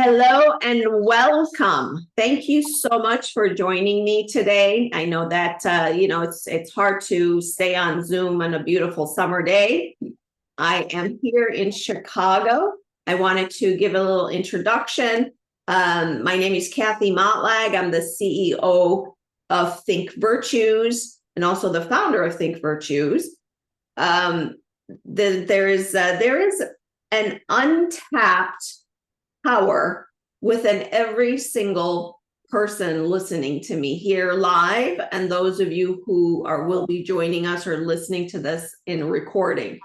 Hello and welcome. Thank you so much for joining me today. I know that it's hard to stay on Zoom on a beautiful summer day. I am here in Chicago. I wanted to give a little introduction. My name is Kathy Montlag. I'm the CEO of ThinkVirtues and also the founder of ThinkVirtues. There is an untapped power within every single person listening to me here live, and those of you who will be joining us or listening to this in recording.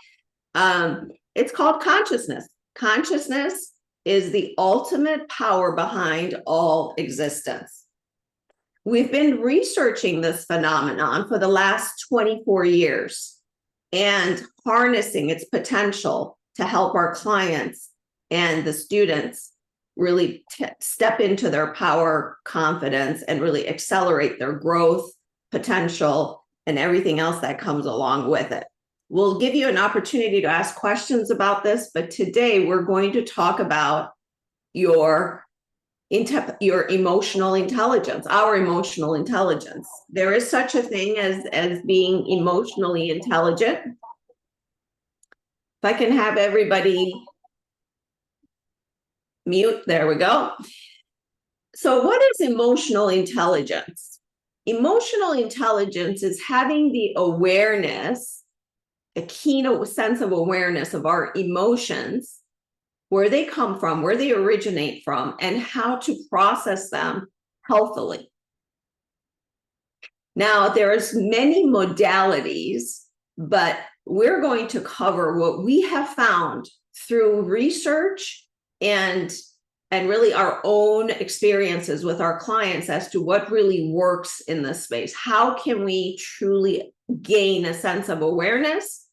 It's called consciousness. Consciousness is the ultimate power behind all existence. We've been researching this phenomenon for the last 24 years and harnessing its potential to help our clients and the students really step into their power, confidence, and really accelerate their growth, potential, and everything else that comes along with it. We'll give you an opportunity to ask questions about this, but today we're going to talk about your emotional intelligence, our emotional intelligence. There is such a thing as being emotionally intelligent. If I can have everybody mute, there we go. So what is emotional intelligence? Emotional intelligence is having the awareness, a keen sense of awareness of our emotions, where they come from, where they originate from, and how to process them healthily. Now, there's many modalities, but we're going to cover what we have found through research and really our own experiences with our clients as to what really works in this space. How can we truly gain a sense of awareness,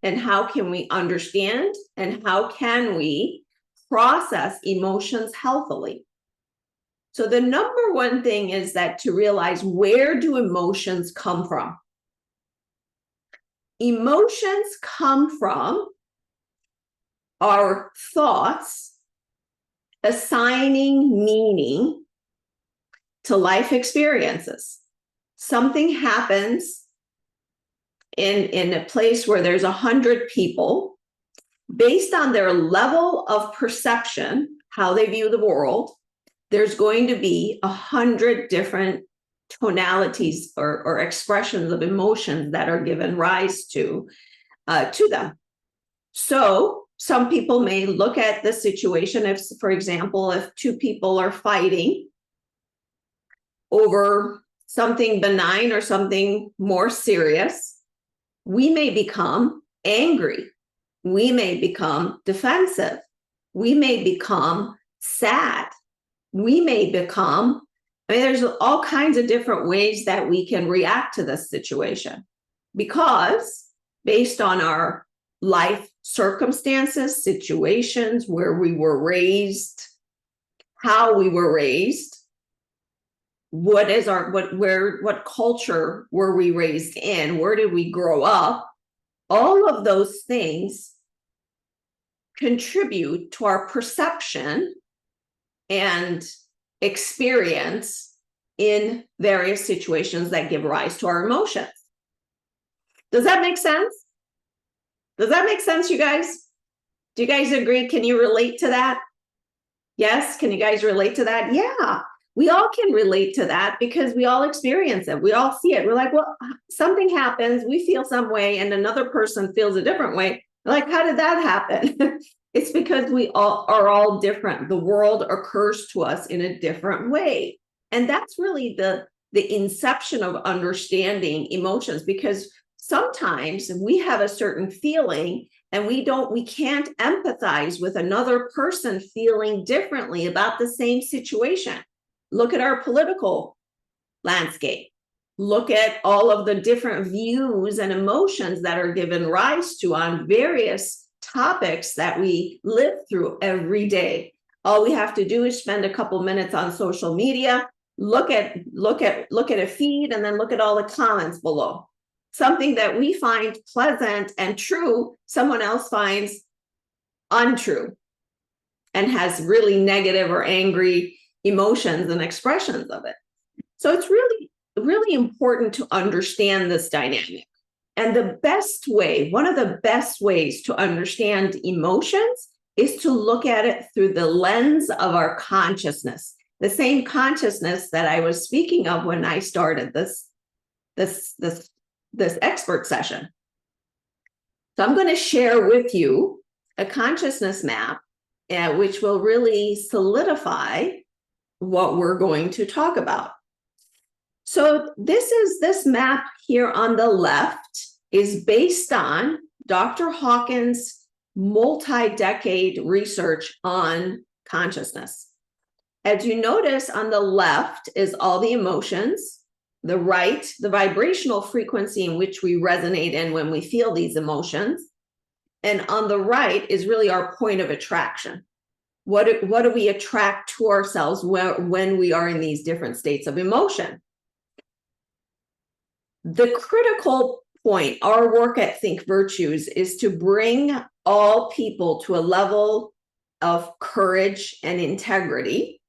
and how can we understand, and how can we process emotions healthily? So the number one thing is that to realize, where do emotions come from? Emotions come from our thoughts assigning meaning to life experiences. Something happens in a place where there's 100 people. Based on their level of perception, how they view the world, there's going to be 100 different tonalities or expressions of emotions that are given rise to them. So some people may look at the situation, if, for example, if two people are fighting over something benign or something more serious, we may become angry. We may become defensive. We may become sad. We may become, there's all kinds of different ways that we can react to this situation, because based on our life circumstances, situations, where we were raised, how we were raised, what culture were we raised in, where did we grow up, all of those things contribute to our perception and experience in various situations that give rise to our emotions. Does that make sense? Does that make sense, you guys? Do you guys agree? Can you relate to that? Yes? Can you guys relate to that? Yeah, we all can relate to that because we all experience it. We all see it. We're like, well, something happens, we feel some way, and another person feels a different way. Like, how did that happen? It's because we all are all different. The world occurs to us in a different way. And that's really the inception of understanding emotions, because sometimes we have a certain feeling and we can't empathize with another person feeling differently about the same situation. Look at our political landscape. Look at all of the different views and emotions that are given rise to on various topics that we live through every day. All we have to do is spend a couple minutes on social media, look at a feed, and then look at all the comments below. Something that we find pleasant and true, someone else finds untrue. and has really negative or angry emotions and expressions of it. So it's really, really important to understand this dynamic. And the best way, one of the best ways to understand emotions is to look at it through the lens of our consciousness, the same consciousness that I was speaking of when I started this expert session. So I'm going to share with you a consciousness map, which will really solidify what we're going to talk about. So this map here on the left is based on Dr. Hawkins' multi-decade research on consciousness. As you notice, on the left is all the emotions, the right, the vibrational frequency in which we resonate in when we feel these emotions, and on the right is really our point of attraction. What do we attract to ourselves when we are in these different states of emotion? The critical point, our work at ThinkVirtues, is to bring all people to a level of courage and integrity.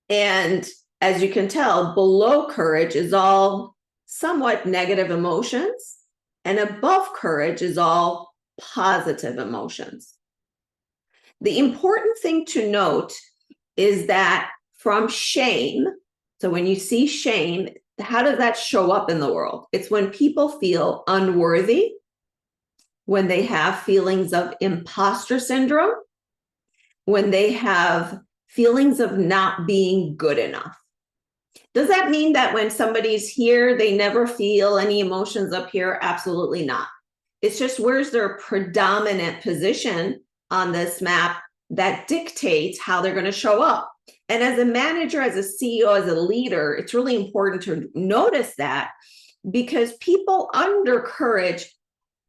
And as you can tell, below courage is all somewhat negative emotions, and above courage is all positive emotions. The important thing to note is that from shame, so when you see shame, how does that show up in the world? It's when people feel unworthy, when they have feelings of imposter syndrome, when they have feelings of not being good enough. Does that mean that when somebody's here, they never feel any emotions up here? Absolutely not. It's just where's their predominant position on this map that dictates how they're going to show up. And as a manager, as a CEO, as a leader, it's really important to notice that, because people under courage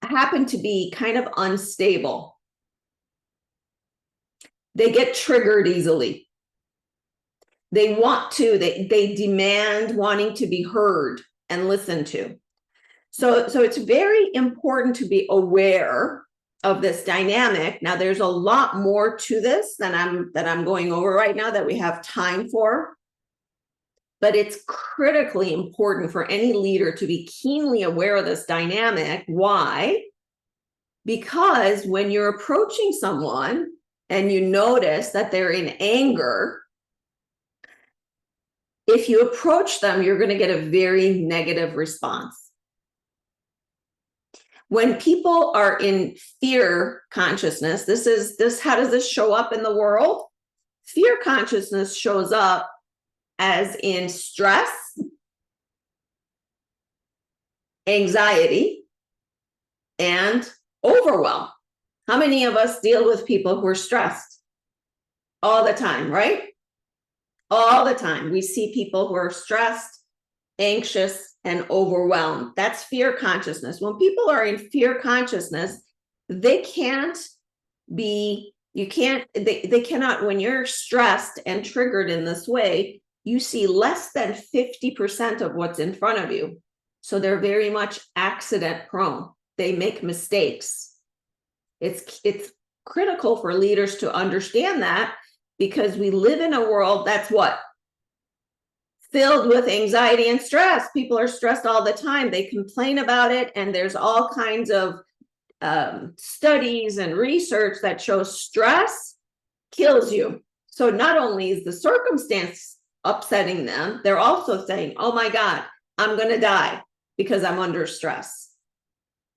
happen to be kind of unstable. They get triggered easily. They demand wanting to be heard and listened to. So it's very important to be aware of this dynamic. Now, there's a lot more to this than I'm going over right now that we have time for, but it's critically important for any leader to be keenly aware of this dynamic. Why? Because when you're approaching someone and you notice that they're in anger, if you approach them, you're going to get a very negative response. When people are in fear consciousness, how does this show up in the world? Fear consciousness shows up as in stress, anxiety, and overwhelm. How many of us deal with people who are stressed? All the time, right? All the time. We see people who are stressed, anxious, and overwhelmed. That's fear consciousness. When people are in fear consciousness, they cannot, when you're stressed and triggered in this way, you see less than 50% of what's in front of you. So they're very much accident prone. They make mistakes. It's critical for leaders to understand that, because we live in a world that's what? Filled with anxiety and stress. People are stressed all the time. They complain about it, and there's all kinds of studies and research that shows stress kills you. So not only is the circumstance upsetting them, they're also saying, oh my God, I'm going to die because I'm under stress.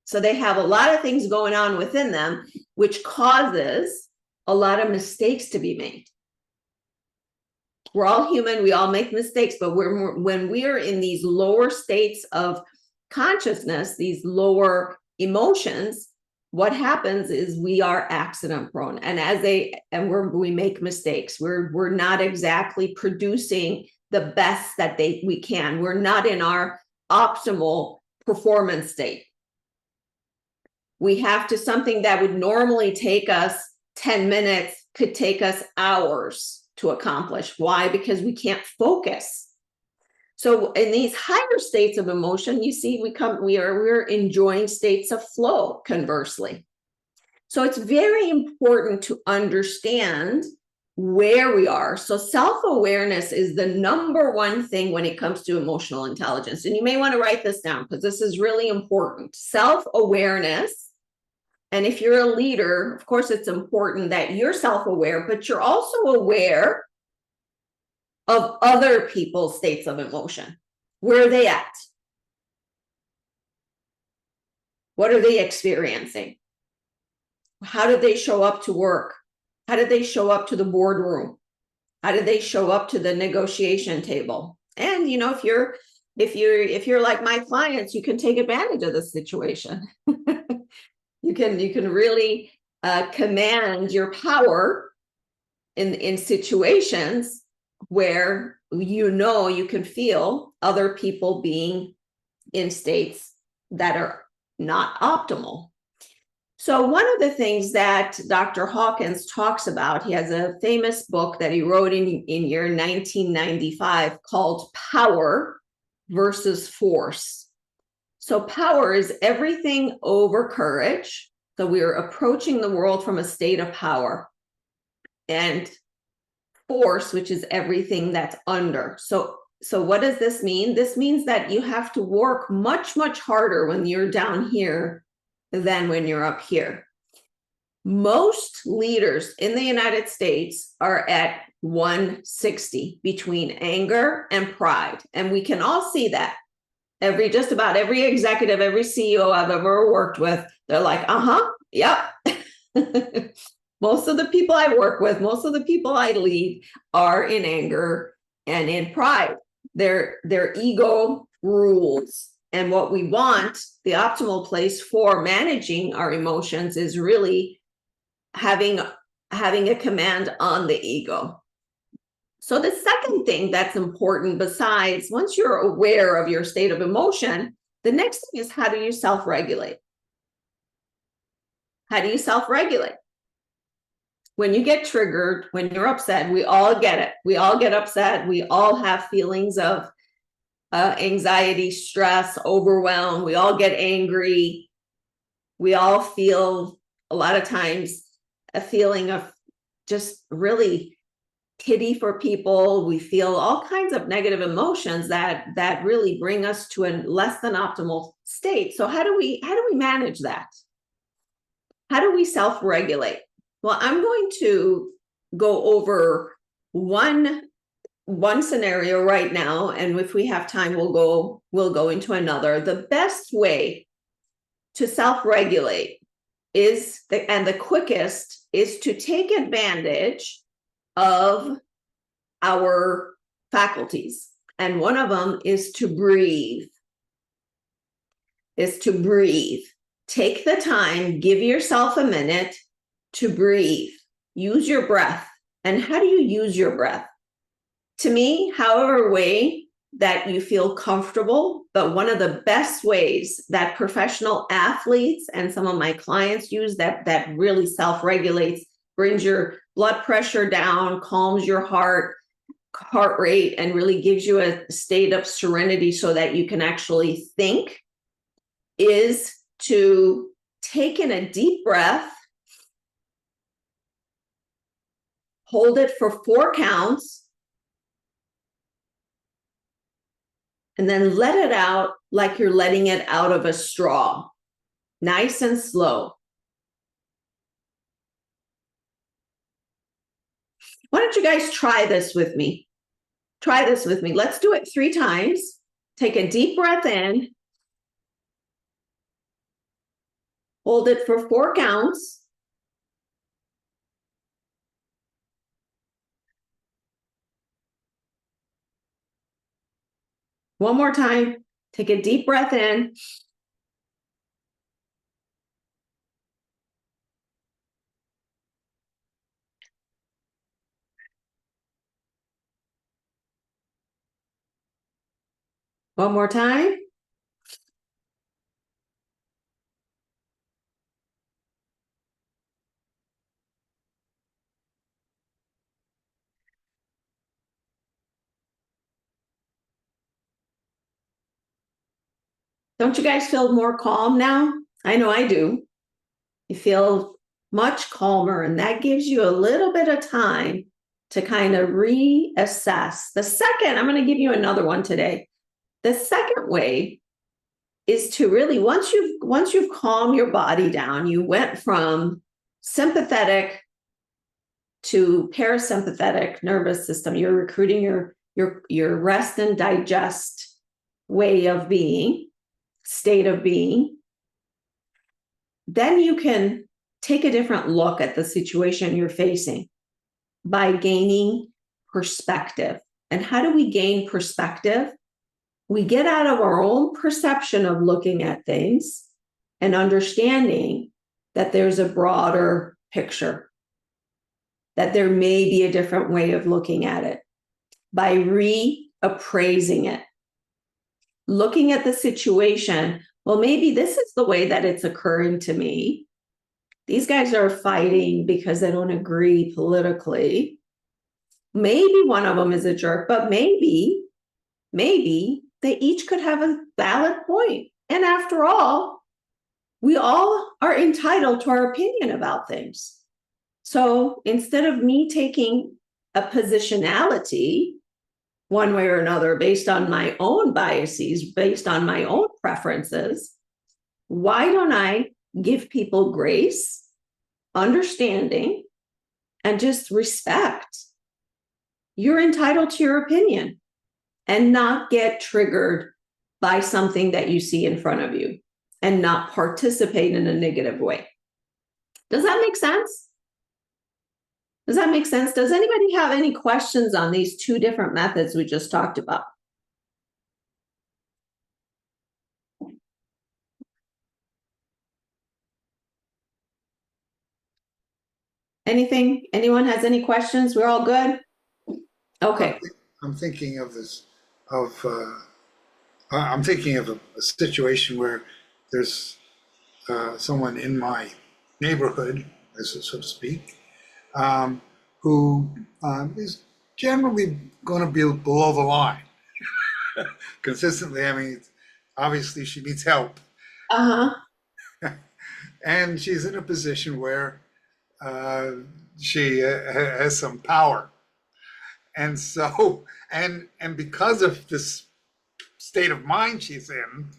So they have a lot of things going on within them, which causes a lot of mistakes to be made. We're all human, we all make mistakes, but when we're in these lower states of consciousness, these lower emotions, what happens is we are accident prone, and we make mistakes. We're not exactly producing the best that we can. We're not in our optimal performance state. We have to, something that would normally take us 10 minutes could take us hours to accomplish. Why? Because we can't focus. So in these higher states of emotion, you see, we're enjoying states of flow, conversely. So it's very important to understand where we are. So self-awareness is the number one thing when it comes to emotional intelligence. And you may want to write this down because this is really important. Self-awareness. And if you're a leader, of course, it's important that you're self-aware, but you're also aware of other people's states of emotion. Where are they at? What are they experiencing? How did they show up to work? How did they show up to the boardroom? How did they show up to the negotiation table? And you know, if you're like my clients, you can take advantage of the situation. you can really command your power in situations where you can feel other people being in states that are not optimal. So one of the things that Dr. Hawkins talks about, he has a famous book that he wrote in year 1995 called Power versus Force. So power is everything over courage. So we are approaching the world from a state of power. And force, which is everything that's under. So what does this mean? This means that you have to work much, much harder when you're down here than when you're up here. Most leaders in the United States are at 160 between anger and pride. And we can all see that. Just about every executive, every CEO I've ever worked with, they're like, yep. Most of the people I work with, most of the people I lead are in anger and in pride. Their ego rules. And what we want, the optimal place for managing our emotions is really having a command on the ego. So the second thing that's important, besides once you're aware of your state of emotion, the next thing is, how do you self-regulate? How do you self-regulate? When you get triggered, when you're upset, we all get it. We all get upset. We all have feelings of anxiety, stress, overwhelm. We all get angry. We all feel a lot of times a feeling of just really pity for people. We feel all kinds of negative emotions that really bring us to a less than optimal state. So how do we manage that? How do we self-regulate? Well, I'm going to go over one scenario right now, and if we have time, we'll go into another. The best way to self-regulate and the quickest is to take advantage of our faculties. And one of them is to breathe. Take the time, give yourself a minute to breathe. Use your breath. And how do you use your breath? To me, however way that you feel comfortable, but one of the best ways that professional athletes and some of my clients use that really self-regulates, brings your blood pressure down, calms your heart rate, and really gives you a state of serenity so that you can actually think, is to take in a deep breath, hold it for 4 counts, and then let it out like you're letting it out of a straw. Nice and slow. Why don't you guys try this with me? Try this with me. Let's do it 3 times. Take a deep breath in. Hold it for 4 counts. One more time. Take a deep breath in. One more time. Don't you guys feel more calm now? I know I do. You feel much calmer, and that gives you a little bit of time to kind of reassess. The second, I'm going to give you another one today. The second way is to really, once you've calmed your body down, you went from sympathetic to parasympathetic nervous system, you're recruiting your rest and digest way of being, state of being, then you can take a different look at the situation you're facing by gaining perspective. And how do we gain perspective? We get out of our own perception of looking at things and understanding that there's a broader picture, that there may be a different way of looking at it by reappraising it. Looking at the situation, well, maybe this is the way that it's occurring to me. These guys are fighting because they don't agree politically. Maybe one of them is a jerk, but maybe they each could have a valid point. And after all, we all are entitled to our opinion about things. So instead of me taking a positionality one way or another based on my own biases, based on my own preferences, why don't I give people grace, understanding, and just respect? You're entitled to your opinion and not get triggered by something that you see in front of you and not participate in a negative way. Does that make sense? Does that make sense? Does anybody have any questions on these two different methods we just talked about? Anything? Anyone has any questions? We're all good? Okay. I'm thinking of I'm thinking of a situation where there's someone in my neighborhood, so to speak, who is generally going to be below the line consistently. I mean, obviously she needs help. And she's in a position where she has some power. And so, and because of this state of mind she's in,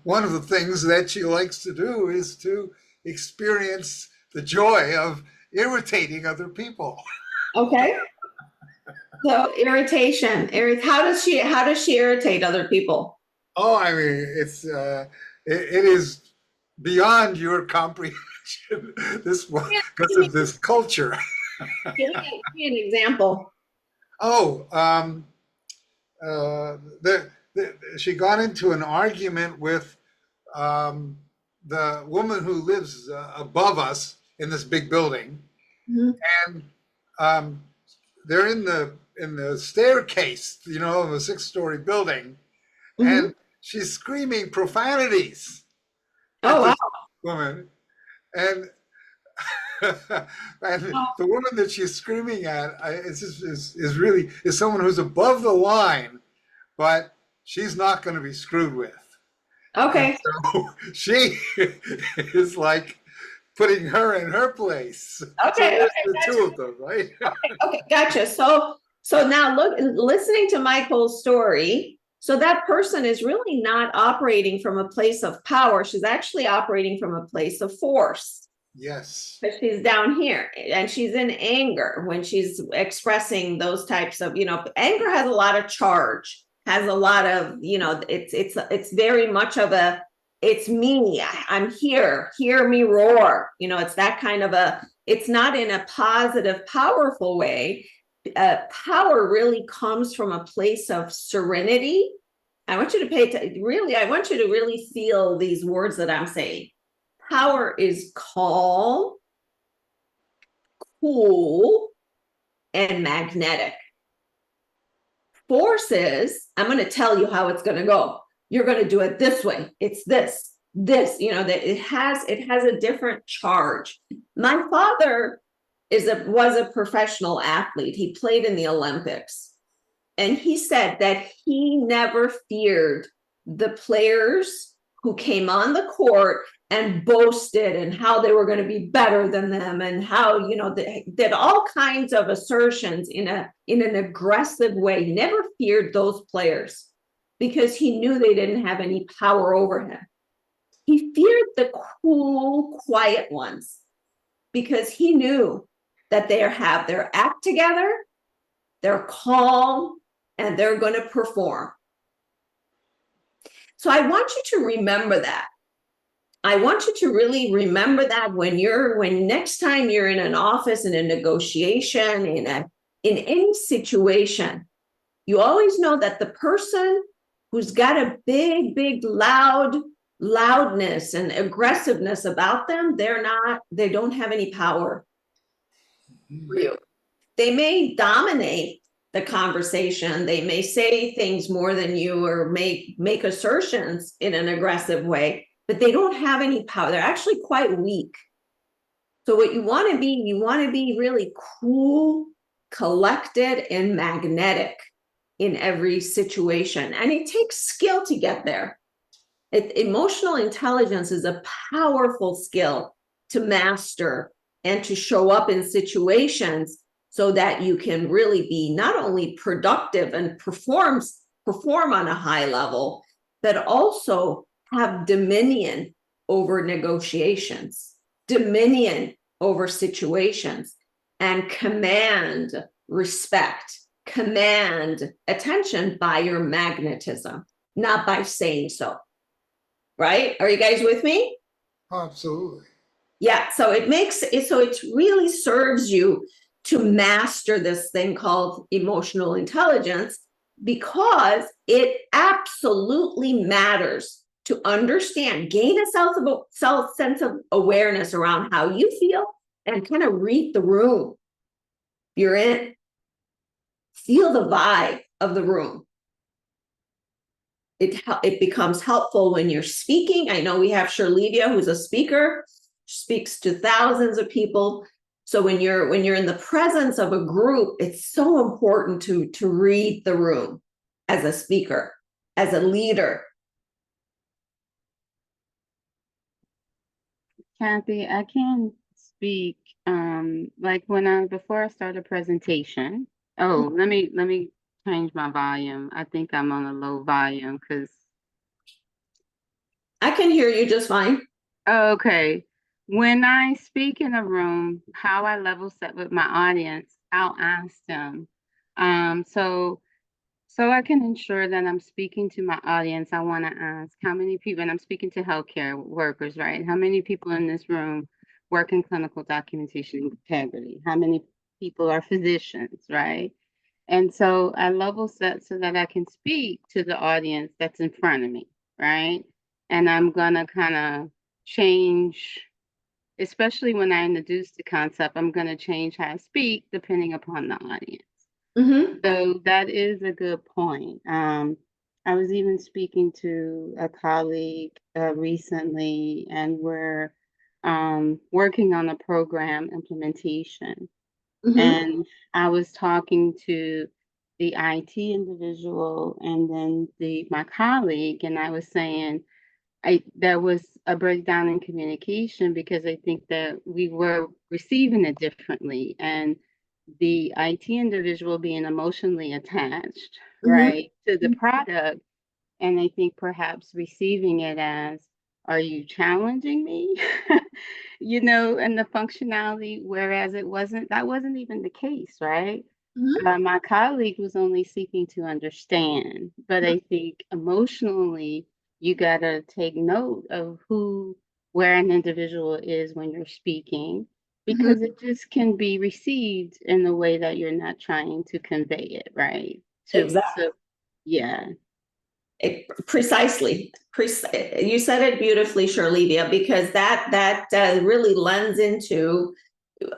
one of the things that she likes to do is to experience the joy of irritating other people. Okay. So irritation. How does she irritate other people? Oh, I mean, it is beyond your comprehension. This because of this culture. Give me an example. Oh, she got into an argument with the woman who lives above us in this big building, and they're in the staircase, you know, of a 6-story building, and she's screaming profanities at this woman, and and the woman that she's screaming at is really someone who's above the line, but she's not going to be screwed with. Okay. And so she is like putting her in her place. Okay. So the two of them, right? Okay, gotcha. So now listening to Michael's story, so that person is really not operating from a place of power. She's actually operating from a place of force. Yes. But she's down here and she's in anger when she's expressing those types of, anger has a lot of charge, has a lot of, it's very much of a, it's me, I'm here, hear me roar. It's that kind of it's not in a positive, powerful way. Power really comes from a place of serenity. I want you to I want you to really feel these words that I'm saying. Power is calm, cool, and magnetic. Force is, I'm going to tell you how it's going to go. You're going to do it this way. It's this, that it has a different charge. My father was a professional athlete. He played in the Olympics. And he said that he never feared the players who came on the court and boasted and how they were going to be better than them, and how, you know, they did all kinds of assertions in an aggressive way. He never feared those players because he knew they didn't have any power over him. He feared the cool, quiet ones because he knew that they have their act together, they're calm, and they're going to perform. So I want you to remember that. I want you to really remember that when next time you're in an office, in a negotiation, in any situation, you always know that the person who's got a big loudness and aggressiveness about them, they don't have any power for you. They may dominate the conversation. They may say things more than you, or make assertions in an aggressive way, but they don't have any power. They're actually quite weak. So what you want to be really cool, collected, and magnetic in every situation. And it takes skill to get there. Emotional intelligence is a powerful skill to master and to show up in situations so that you can really be not only productive and perform on a high level, but also have dominion over negotiations, dominion over situations, and command respect, command attention by your magnetism, not by saying so. Right? Are you guys with me? Absolutely. Yeah. So it really serves you to master this thing called emotional intelligence, because it absolutely matters to understand, gain a sense of awareness around how you feel, and kind of read the room you're in. Feel the vibe of the room. It becomes helpful when you're speaking. I know we have Shirlevia, who's a speaker, speaks to thousands of people. So when you're in the presence of a group, it's so important to read the room as a speaker, as a leader. Kathy, I can speak like before I start a presentation. Oh, let me change my volume. I think I'm on a low volume because I can hear you just fine. okay. When I speak in a room, how I level set with my audience, I'll ask them. So I can ensure that I'm speaking to my audience. I want to ask how many people, and I'm speaking to healthcare workers, right? How many people in this room work in clinical documentation integrity? How many people are physicians, right? And so I level set so that I can speak to the audience that's in front of me, right? And I'm gonna kind of change, especially when I introduce the concept, I'm gonna change how I speak depending upon the audience. Mm-hmm. So that is a good point. I was even speaking to a colleague recently, and we're working on a program implementation. Mm-hmm. And I was talking to the IT individual and then my colleague, and I was saying there was a breakdown in communication because I think that we were receiving it differently, and the IT individual being emotionally attached, right, to the product, and I think perhaps receiving it as, are you challenging me? And the functionality, whereas that wasn't even the case, right? My colleague was only seeking to understand, but I think emotionally, you got to take note of where an individual is when you're speaking, because it just can be received in a way that you're not trying to convey it, right? Exactly. So, yeah. Precisely. You said it beautifully, Shirlevia, because that really lends into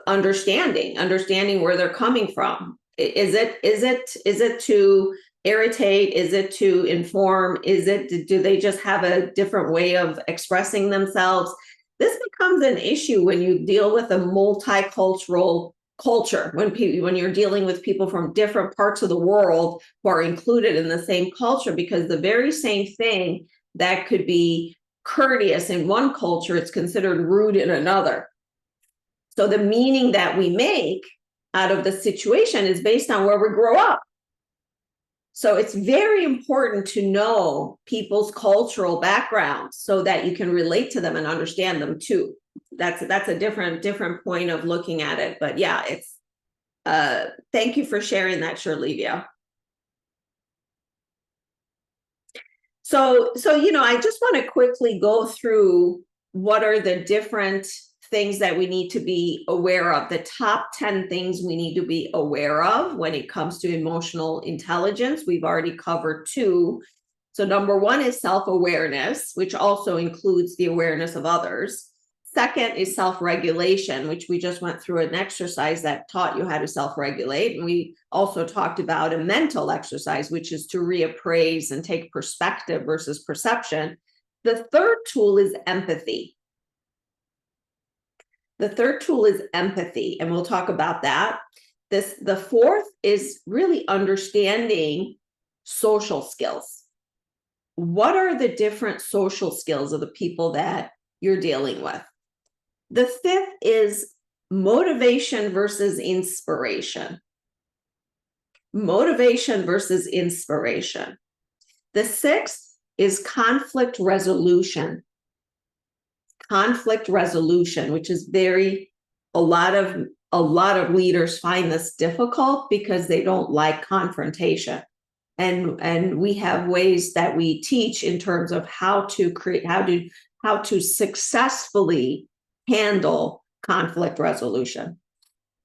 understanding where they're coming from. Is it to irritate? Is it to inform? Do they just have a different way of expressing themselves? This becomes an issue when you deal with a multicultural culture, when you're dealing with people from different parts of the world who are included in the same culture, because the very same thing that could be courteous in one culture, it's considered rude in another. So the meaning that we make out of the situation is based on where we grow up. So it's very important to know people's cultural backgrounds so that you can relate to them and understand them too. That's a different point of looking at it. But yeah, it's thank you for sharing that, Shirlevia. So I just want to quickly go through what are the different things that we need to be aware of, the top 10 things we need to be aware of when it comes to emotional intelligence. We've already covered 2. So number 1 is self-awareness, which also includes the awareness of others. Second is self-regulation, which we just went through an exercise that taught you how to self-regulate. And we also talked about a mental exercise, which is to reappraise and take perspective versus perception. The third tool is empathy. The third tool is empathy, and we'll talk about that. The fourth is really understanding social skills. What are the different social skills of the people that you're dealing with? The fifth is motivation versus inspiration. Motivation versus inspiration. The sixth is conflict resolution. Conflict resolution, which is a lot of leaders find this difficult because they don't like confrontation. And we have ways that we teach in terms of how to successfully handle conflict resolution,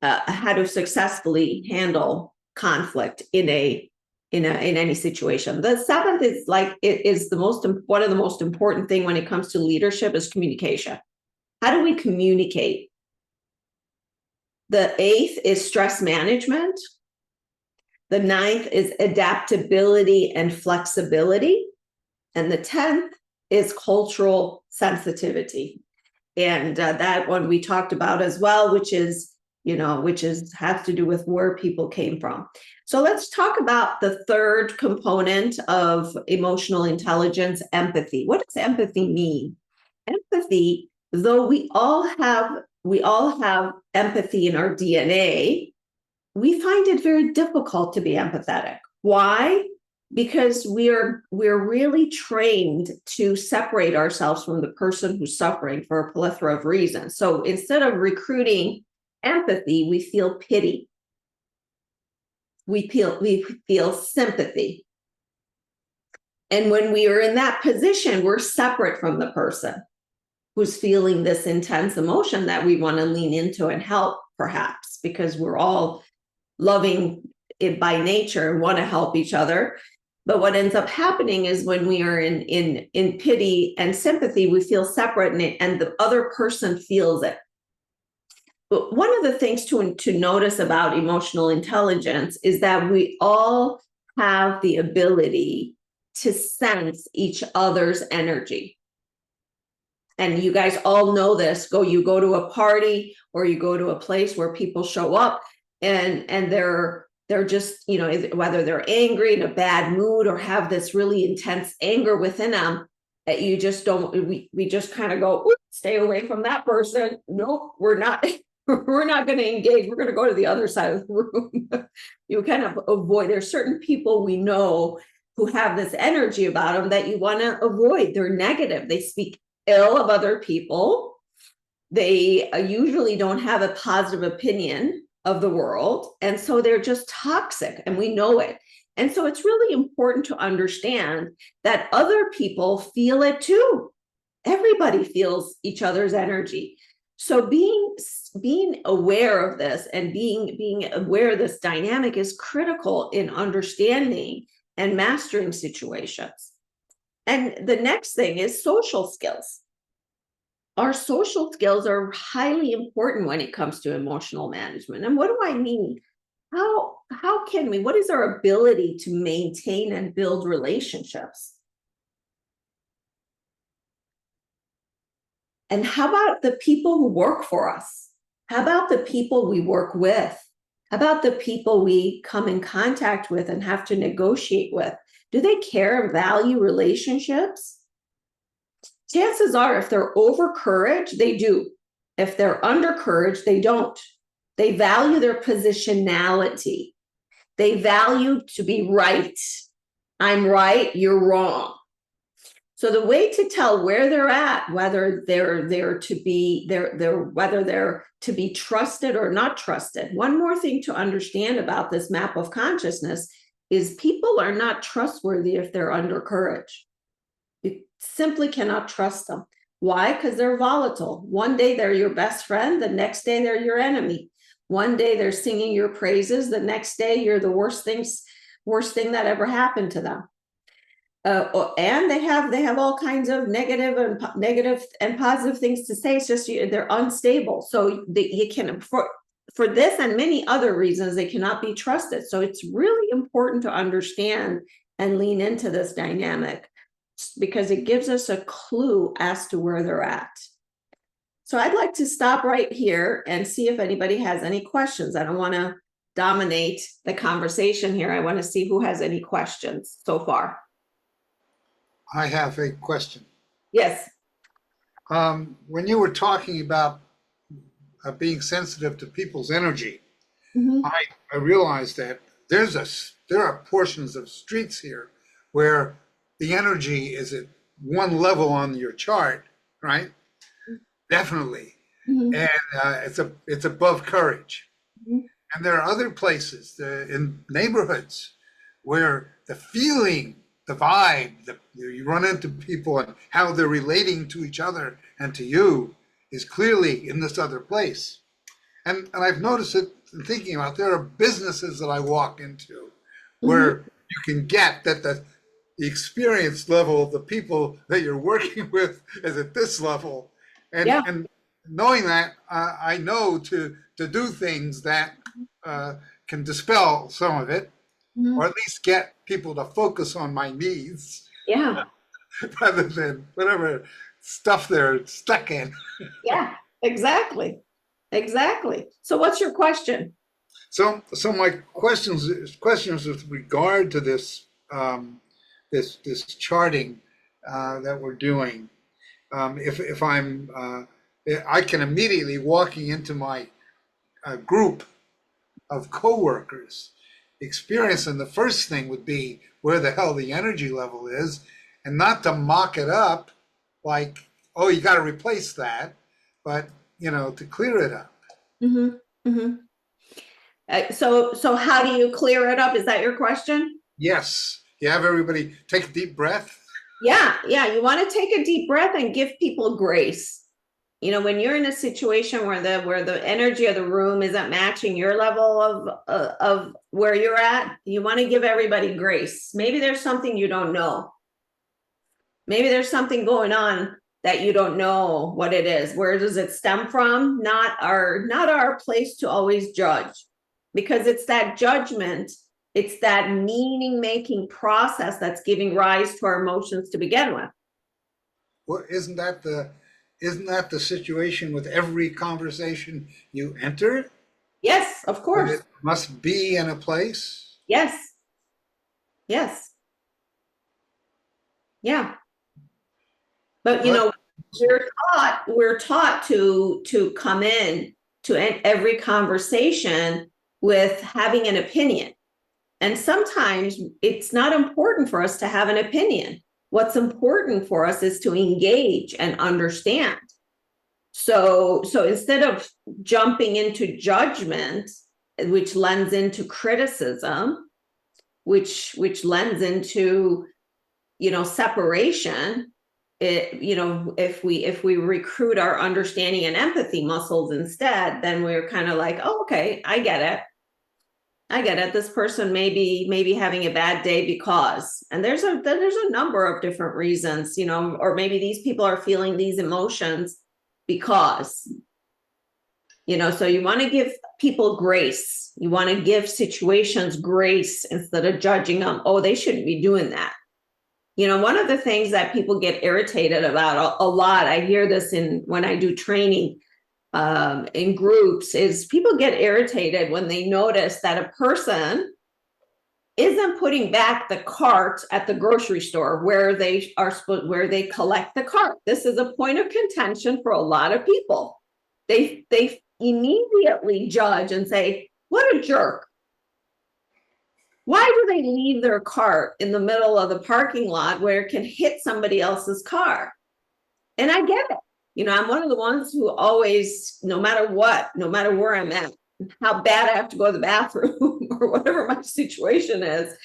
how to successfully handle conflict in any situation. The seventh is one of the most important thing when it comes to leadership is communication. How do we communicate? The eighth is stress management. The ninth is adaptability and flexibility. And the 10th is cultural sensitivity. And that one we talked about as well, which has to do with where people came from. So let's talk about the third component of emotional intelligence, empathy. What does empathy mean? Empathy, though we all have empathy in our DNA, we find it very difficult to be empathetic. Why? Because we're really trained to separate ourselves from the person who's suffering for a plethora of reasons. So instead of recruiting empathy, we feel pity. We feel sympathy. And when we are in that position, we're separate from the person who's feeling this intense emotion that we want to lean into and help, perhaps, because we're all loving it by nature and want to help each other. But what ends up happening is when we are in pity and sympathy, we feel separate, and the other person feels it. But one of the things to notice about emotional intelligence is that we all have the ability to sense each other's energy. And you guys all know this. You go to a party or you go to a place where people show up and they're just, whether they're angry, in a bad mood, or have this really intense anger within them, that you just don't, we just kind of go, stay away from that person. Nope, we're not going to engage. We're going to go to the other side of the room. You kind of avoid. There's certain people we know who have this energy about them that you want to avoid. They're negative. They speak ill of other people. They usually don't have a positive opinion of the world. And so they're just toxic, and we know it. And so it's really important to understand that other people feel it too. Everybody feels each other's energy. So being aware of this and being aware of this dynamic is critical in understanding and mastering situations. And the next thing is social skills. Our social skills are highly important when it comes to emotional management. And what do I mean? How can we, what is our ability to maintain and build relationships? And how about the people who work for us? How about the people we work with? How about the people we come in contact with and have to negotiate with? Do they care and value relationships? chances are if they're over courage, they do. If they're under courage, they don't. They value their positionality. They value to be right. I'm right, you're wrong. So the way to tell where they're at, whether they're to be whether they're to be trusted or not trusted. One more thing to understand about this map of consciousness is people are not trustworthy if they're under courage. You simply cannot trust them. Why? Because they're volatile. One day they're your best friend, the next day they're your enemy. One day they're singing your praises, the next day you're the worst thing that ever happened to them. And they have all kinds of negative and positive things to say. It's just they're unstable. So you can for this and many other reasons they cannot be trusted. So it's really important to understand and lean into this dynamic because it gives us a clue as to where they're at. So I'd like to stop right here and see if anybody has any questions. I don't want to dominate the conversation here. I want to see who has any questions so far. I have a question. Yes. When you were talking about being sensitive to people's energy, I realized that there are portions of streets here where the energy is at one level on your chart, right? Definitely. And it's above courage. And there are other places in neighborhoods where the feeling, the vibe, you run into people and how they're relating to each other and to you is clearly in this other place. And I've noticed it in thinking about, there are businesses that I walk into where you can get that the experience level of the people that you're working with is at this level. And knowing that, I know to do things that can dispel some of it, or at least get people to focus on my needs. Yeah. Rather than whatever stuff they're stuck in. Yeah, exactly. Exactly. So what's your question? So my questions with regard to this this charting that we're doing. If I'm I can immediately walking into my group of coworkers experience, and the first thing would be where the hell the energy level is, and not to mock it up like, oh, you got to replace that, but to clear it up. So how do you clear it up? Is that your question? Yes. You have everybody take a deep breath. Yeah. You want to take a deep breath and give people grace. When you're in a situation where the energy of the room isn't matching your level of where you're at, you want to give everybody grace. Maybe there's something you don't know. Maybe there's something going on that you don't know what it is. Where does it stem from? Not our place to always judge, because it's that judgment, it's that meaning-making process that's giving rise to our emotions to begin with. Well, isn't that the situation with every conversation you enter? Yes, of course. It must be in a place. Yes. Yeah. But we're taught to come in to every conversation with having an opinion. And sometimes it's not important for us to have an opinion. What's important for us is to engage and understand. So instead of jumping into judgment, which lends into criticism, which lends into, separation, if we recruit our understanding and empathy muscles instead, then we're kind of like, oh, okay, I get it. This person may be having a bad day because, and there's a number of different reasons, or maybe these people are feeling these emotions because, so you want to give people grace. You want to give situations grace instead of judging them. Oh, they shouldn't be doing that. One of the things that people get irritated about a lot, I hear this when I do training in groups, is people get irritated when they notice that a person isn't putting back the cart at the grocery store where they collect the cart. This is a point of contention for a lot of people. They immediately judge and say, what a jerk. Why do they leave their cart in the middle of the parking lot where it can hit somebody else's car? And I get it. You know, I'm one of the ones who always, no matter what, no matter where I'm at, how bad I have to go to the bathroom or whatever my situation is,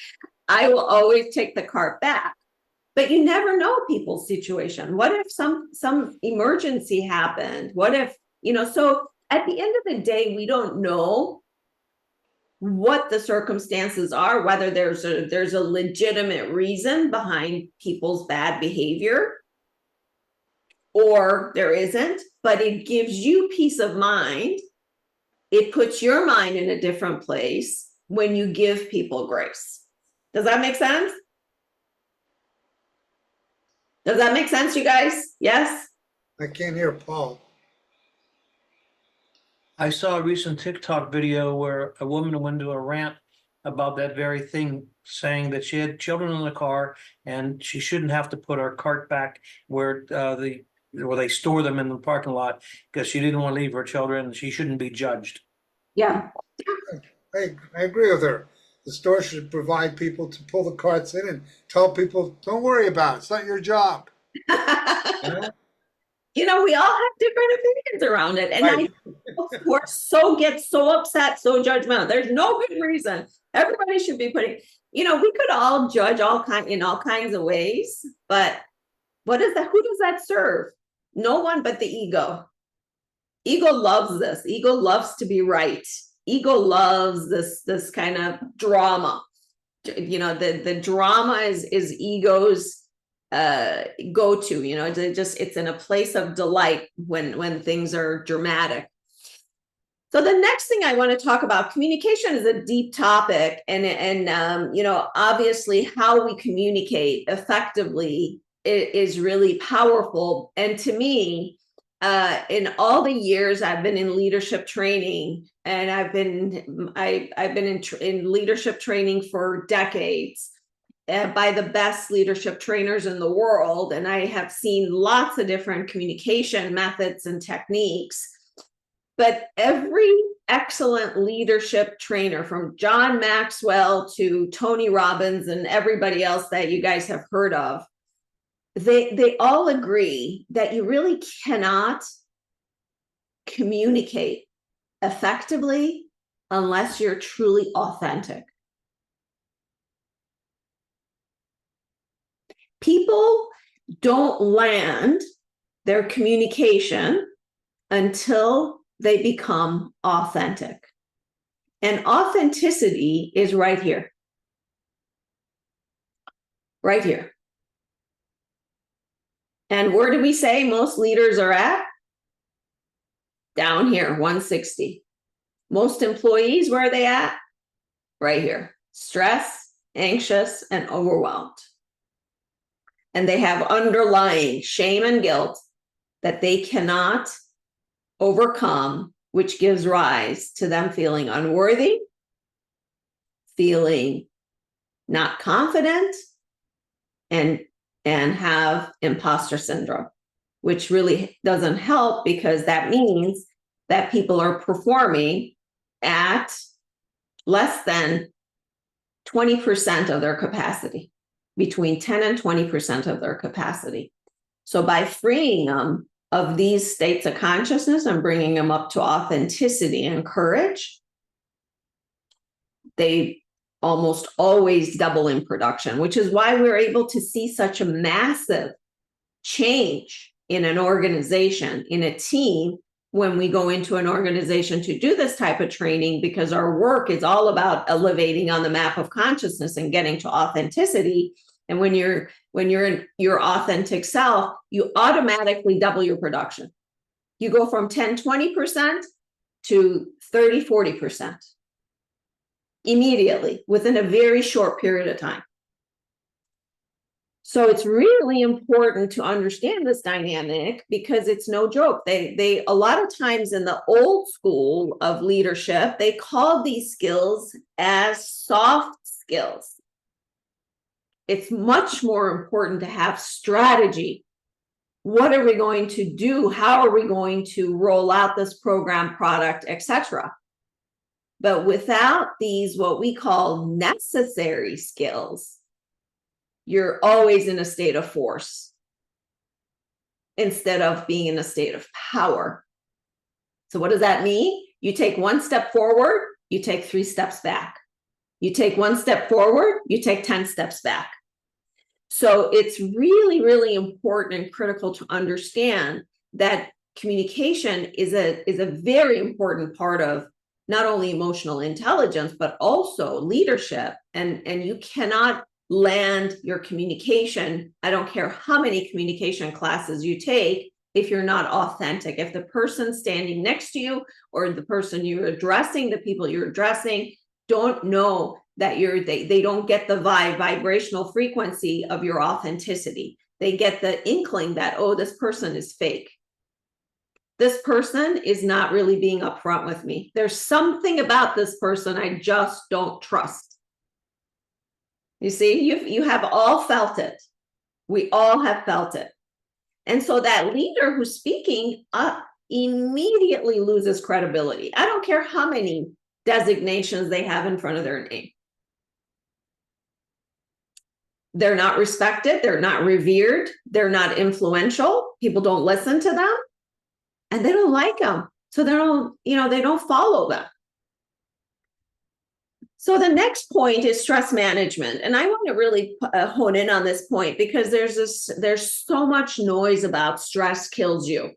I will always take the cart back. But you never know people's situation. What if some emergency happened? What if, you know, so at the end of the day, we don't know what the circumstances are, whether there's a legitimate reason behind people's bad behavior or there isn't, but it gives you peace of mind. It puts your mind in a different place when you give people grace. Does that make sense? Does that make sense, you guys? Yes? I can't hear Paul. I saw a recent TikTok video where a woman went into a rant about that very thing, saying that she had children in the car and she shouldn't have to put her cart back where they store them in the parking lot because she didn't want to leave her children and she shouldn't be judged. Yeah. I agree with her. The store should provide people to pull the carts in and tell people, don't worry about it. It's not your job. You know? You know, we all have different opinions around it. And Right. get so upset, so judgmental. There's no good reason. Everybody should be putting, you know, we could all judge in all kinds of ways, but what is that? Who does that serve? No one but the ego. Ego loves this. Ego loves to be right. Ego loves this kind of drama. You know, the drama is ego's go-to, you know, it's in a place of delight when things are dramatic. So the next thing I want to talk about, communication is a deep topic, and you know, obviously how we communicate effectively is really powerful. And to me, in all the years I've been in leadership training, and I've been in leadership training for decades, by the best leadership trainers in the world, and I have seen lots of different communication methods and techniques. But every excellent leadership trainer, from John Maxwell to Tony Robbins and everybody else that you guys have heard of, they all agree that you really cannot communicate effectively unless you're truly authentic. People don't land their communication until they become authentic. And authenticity is right here. Right here. And where do we say most leaders are at? Down here, 160. Most employees, where are they at? Right here. Stress, anxious, and overwhelmed. And they have underlying shame and guilt that they cannot overcome, which gives rise to them feeling unworthy, feeling not confident, and have imposter syndrome, which really doesn't help, because that means that people are performing at less than 20% of their capacity, between 10 and 20% of their capacity. So by freeing them of these states of consciousness and bringing them up to authenticity and courage, they almost always double in production, which is why we're able to see such a massive change in an organization, in a team, when we go into an organization to do this type of training, because our work is all about elevating on the map of consciousness and getting to authenticity. And when you're in your authentic self, you automatically double your production. You go from 10, 20% to 30, 40% immediately within a very short period of time. So it's really important to understand this dynamic, because it's no joke. They a lot of times in the old school of leadership, they called these skills as soft skills. It's much more important to have strategy. What are we going to do? How are we going to roll out this program, product, etc.? But without these, what we call necessary skills, you're always in a state of force instead of being in a state of power. So what does that mean? You take one step forward, you take 3 steps back. You take 1 step forward, you take 10 steps back. So it's really, really important and critical to understand that communication is a very important part of not only emotional intelligence, but also leadership. And you cannot land your communication, I don't care how many communication classes you take, if you're not authentic. If the person standing next to you or the person you're addressing, the people you're addressing, don't know that they don't get the vibrational frequency of your authenticity. They get the inkling that, oh, this person is fake. This person is not really being upfront with me. There's something about this person I just don't trust. You see, you have all felt it. We all have felt it. And so that leader who's speaking immediately loses credibility. I don't care how many designations they have in front of their name. They're not respected, they're not revered, they're not influential. People don't listen to them and they don't like them. So they don't follow them. So the next point is stress management. And I want to really hone in on this point because there's so much noise about stress kills you.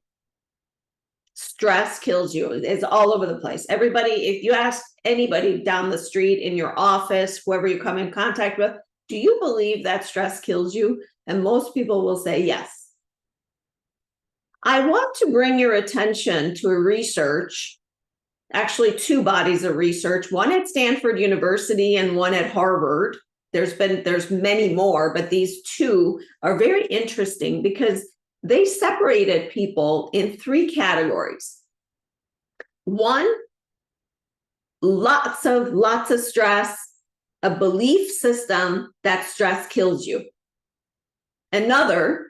Stress kills you. It's all over the place. Everybody, if you ask anybody down the street, in your office, whoever you come in contact with, do you believe that stress kills you? And most people will say yes. I want to bring your attention to a research, actually 2 bodies of research, one at Stanford University and one at Harvard. There's many more, but these 2 are very interesting because they separated people in 3 categories. 1, lots of stress, a belief system that stress kills you. Another,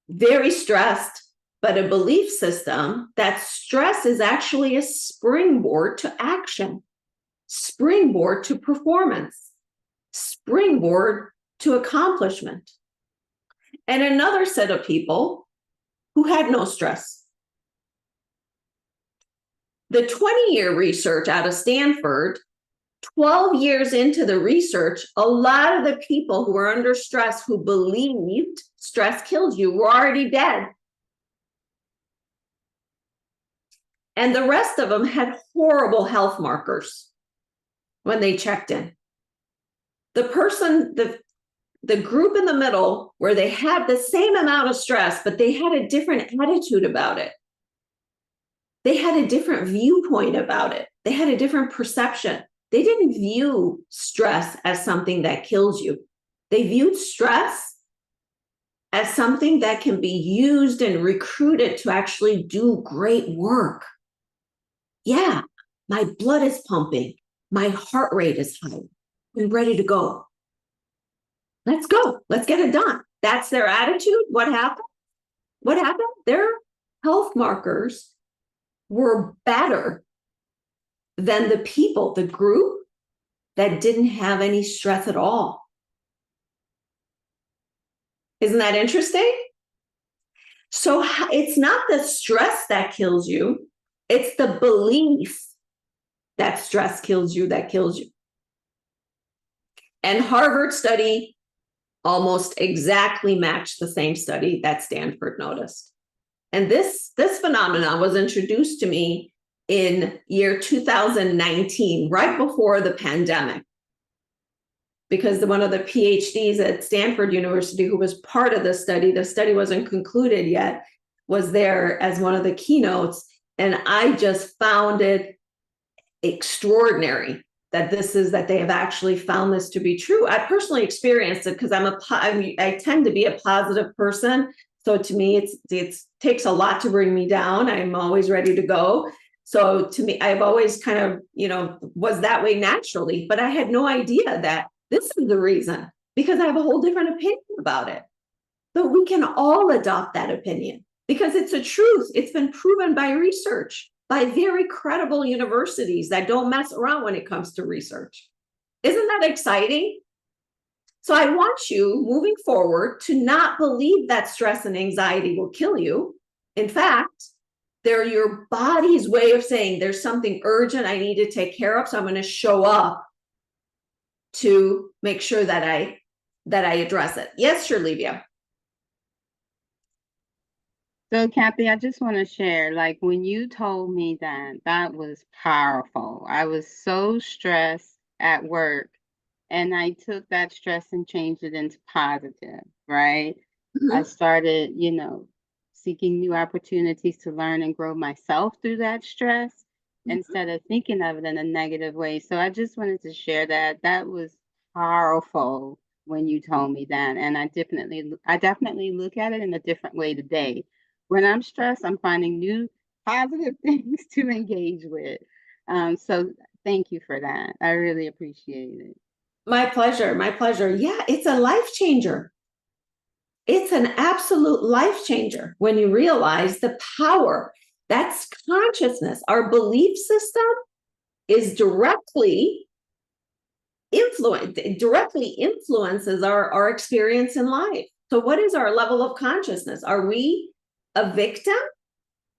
very stressed, but a belief system that stress is actually a springboard to action, springboard to performance, springboard to accomplishment. And another set of people who had no stress. The 20-year research out of Stanford, 12 years into the research, a lot of the people who were under stress who believed stress kills you were already dead. And the rest of them had horrible health markers when they checked in. The group in the middle where they had the same amount of stress, but they had a different attitude about it. They had a different viewpoint about it. They had a different perception. They didn't view stress as something that kills you. They viewed stress as something that can be used and recruited to actually do great work. Yeah, my blood is pumping. My heart rate is high. I'm ready to go. Let's go. Let's get it done. That's their attitude. What happened? What happened? Their health markers were better than the people, the group that didn't have any stress at all. Isn't that interesting? So it's not the stress that kills you. It's the belief that stress kills you that kills you. And Harvard study almost exactly matched the same study that Stanford noticed. And this phenomenon was introduced to me in year 2019, right before the pandemic, because one of the PhDs at Stanford University who was part of the study wasn't concluded yet, was there as one of the keynotes. And I just found it extraordinary that they have actually found this to be true. I personally experienced it because I tend to be a positive person. So to me, it takes a lot to bring me down. I'm always ready to go. So to me, I've always kind of, was that way naturally, but I had no idea that this is the reason, because I have a whole different opinion about it. But we can all adopt that opinion because it's a truth. It's been proven by research, by very credible universities that don't mess around when it comes to research. Isn't that exciting? So I want you moving forward to not believe that stress and anxiety will kill you. In fact, they're your body's way of saying there's something urgent I need to take care of. So I'm going to show up to make sure that I address it. Yes, Shirlevia. So, Kathy, I just want to share, like, when you told me that, that was powerful. I was so stressed at work, and I took that stress and changed it into positive, right? I started, seeking new opportunities to learn and grow myself through that stress instead of thinking of it in a negative way. So I just wanted to share that. That was powerful when you told me that. And I definitely look at it in a different way today. When I'm stressed, I'm finding new positive things to engage with. So thank you for that. I really appreciate it. My pleasure. My pleasure. Yeah, it's a life changer. It's an absolute life changer when you realize the power. That's consciousness. Our belief system is directly influences our experience in life. So what is our level of consciousness? Are we a victim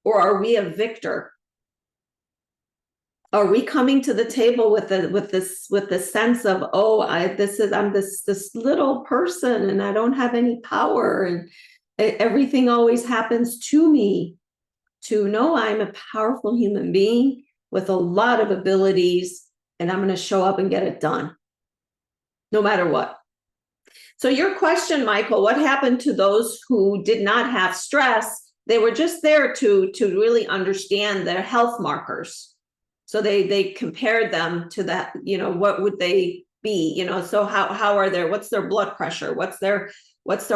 or are we a victor? Are we coming to the table with the sense of, oh, I'm this little person and I don't have any power and everything always happens to me? To know I'm a powerful human being with a lot of abilities and I'm going to show up and get it done, no matter what. So your question, Michael, what happened to those who did not have stress? They were just there to really understand their health markers. So they compared them to that, what would they be, so how are their, what's their blood pressure? What's their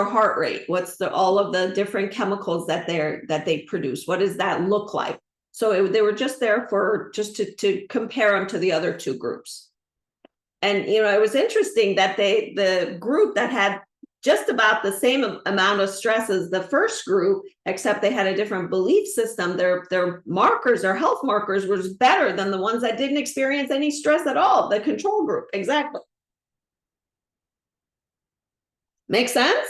heart rate? What's all of the different chemicals that they produce? What does that look like? So they were just there for just to compare them to the other two groups. And, it was interesting that the group that had just about the same amount of stress as the first group, except they had a different belief system, their markers, their health markers was better than the ones that didn't experience any stress at all, the control group. Exactly. Make sense?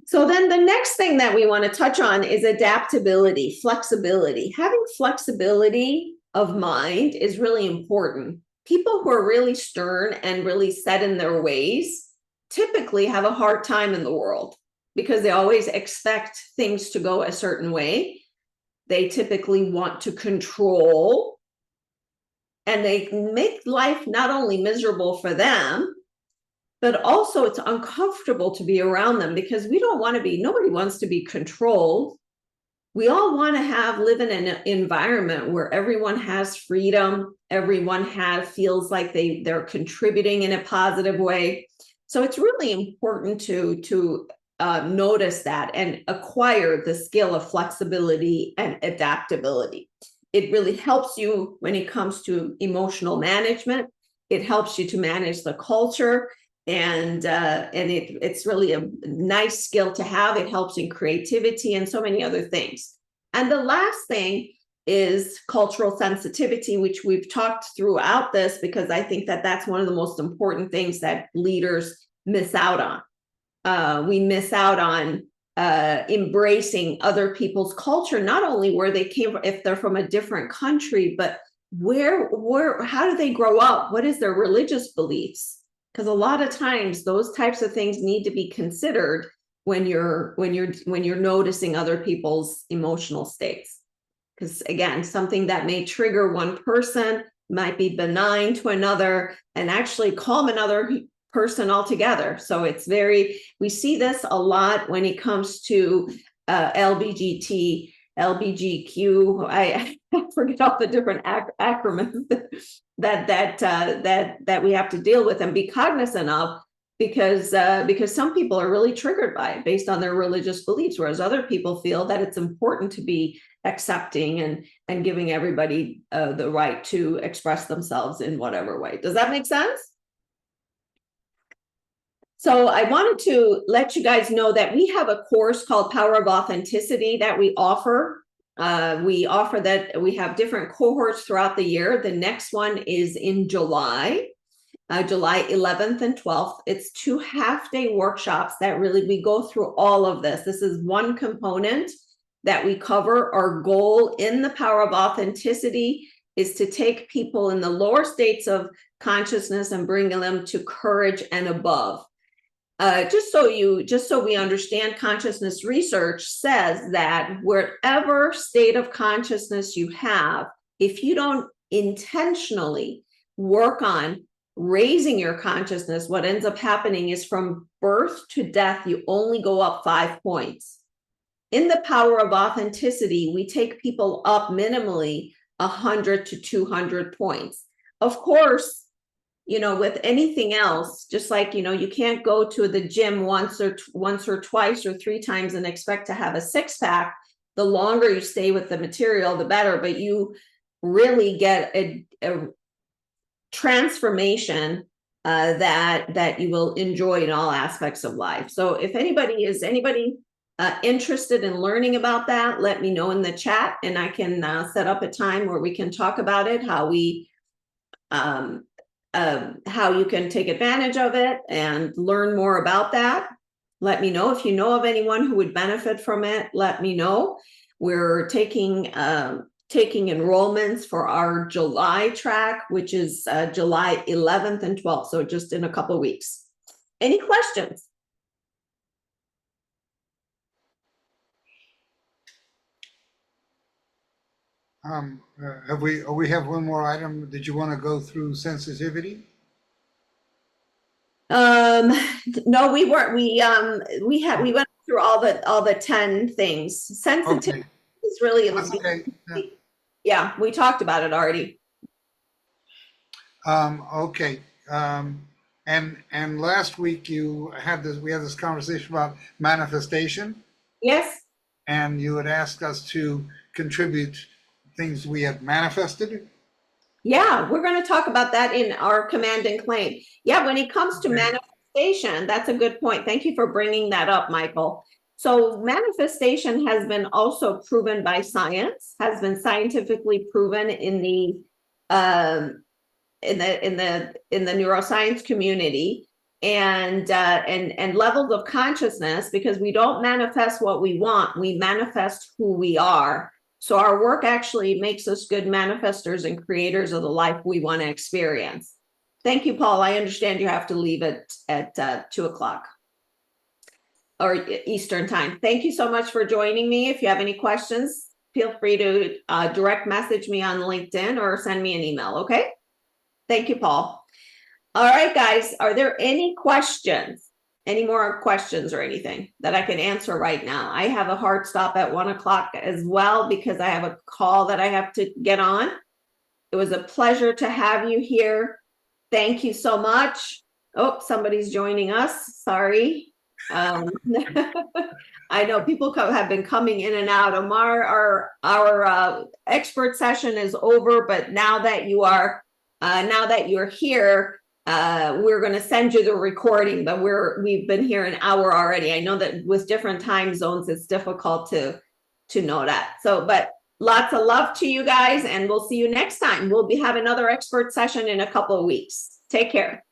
So then the next thing that we want to touch on is adaptability, flexibility. Having flexibility of mind is really important. People who are really stern and really set in their ways typically have a hard time in the world because they always expect things to go a certain way. They typically want to control, and they make life not only miserable for them, but also it's uncomfortable to be around them because nobody wants to be controlled. We all want to live in an environment where everyone has freedom, everyone feels like they're contributing in a positive way. So it's really important to notice that and acquire the skill of flexibility and adaptability. It really helps you when it comes to emotional management. It helps you to manage the culture, and it's really a nice skill to have. It helps in creativity and so many other things. And the last thing is cultural sensitivity, which we've talked throughout this, because I think that that's one of the most important things that leaders miss out on. We miss out on embracing other people's culture, not only where they came from, if they're from a different country, but how do they grow up? What is their religious beliefs? Because a lot of times those types of things need to be considered when you're noticing other people's emotional states. Because again, something that may trigger one person might be benign to another and actually calm another person altogether. So we see this a lot when it comes to LBGT, LBGQ. I forget all the different acronyms that we have to deal with and be cognizant of. because some people are really triggered by it based on their religious beliefs, whereas other people feel that it's important to be accepting and giving everybody the right to express themselves in whatever way. Does that make sense? So I wanted to let you guys know that we have a course called Power of Authenticity that we offer. We offer that. We have different cohorts throughout the year. The next one is in July. July 11th and 12th. It's 2 half-day workshops that really, we go through all of this. This is one component that we cover. Our goal in the Power of Authenticity is to take people in the lower states of consciousness and bring them to courage and above. Just so we understand, consciousness research says that whatever state of consciousness you have, if you don't intentionally work on raising your consciousness, what ends up happening is from birth to death, you only go up 5 points. In the Power of Authenticity, we take people up minimally 100 to 200 points. Of course, with anything else, just like, you can't go to the gym once or twice or 3 times and expect to have a 6-pack. The longer you stay with the material, the better, but you really get a transformation that you will enjoy in all aspects of life. So if anybody interested in learning about that, let me know in the chat, and I can set up a time where we can talk about it, how you can take advantage of it and learn more about that. Let me know if you know of anyone who would benefit from it. Let me know. We're taking enrollments for our July track, which is July 11th and 12th. So just in a couple of weeks. Any questions? We have one more item. Did you want to go through sensitivity? No, we weren't. We went through all the 10 things. Sensitivity is really Okay. Yeah, we talked about it already. Okay. And last week we had this conversation about manifestation. Yes. And you had asked us to contribute things we had manifested. Yeah, we're going to talk about that in our command and claim. Yeah, when it comes to manifestation, that's a good point. Thank you for bringing that up, Michael. So manifestation has been also proven by science, has been scientifically proven in the neuroscience community, and levels of consciousness, because we don't manifest what we want, we manifest who we are. So our work actually makes us good manifestors and creators of the life we want to experience. Thank you, Paul. I understand you have to leave at 2 o'clock or Eastern time. Thank you so much for joining me. If you have any questions, feel free to direct message me on LinkedIn or send me an email. Okay. Thank you, Paul. All right, guys, are there any questions? Any more questions or anything that I can answer right now? I have a hard stop at 1 o'clock as well, because I have a call that I have to get on. It was a pleasure to have you here. Thank you so much. Oh, somebody's joining us. Sorry. I know people have been coming in and out. Amar, our expert session is over, but now that you're here, we're going to send you the recording, but we've been here an hour already. I know that with different time zones, it's difficult to know that. So, but lots of love to you guys, and we'll see you next time. We'll have another expert session in a couple of weeks. Take care.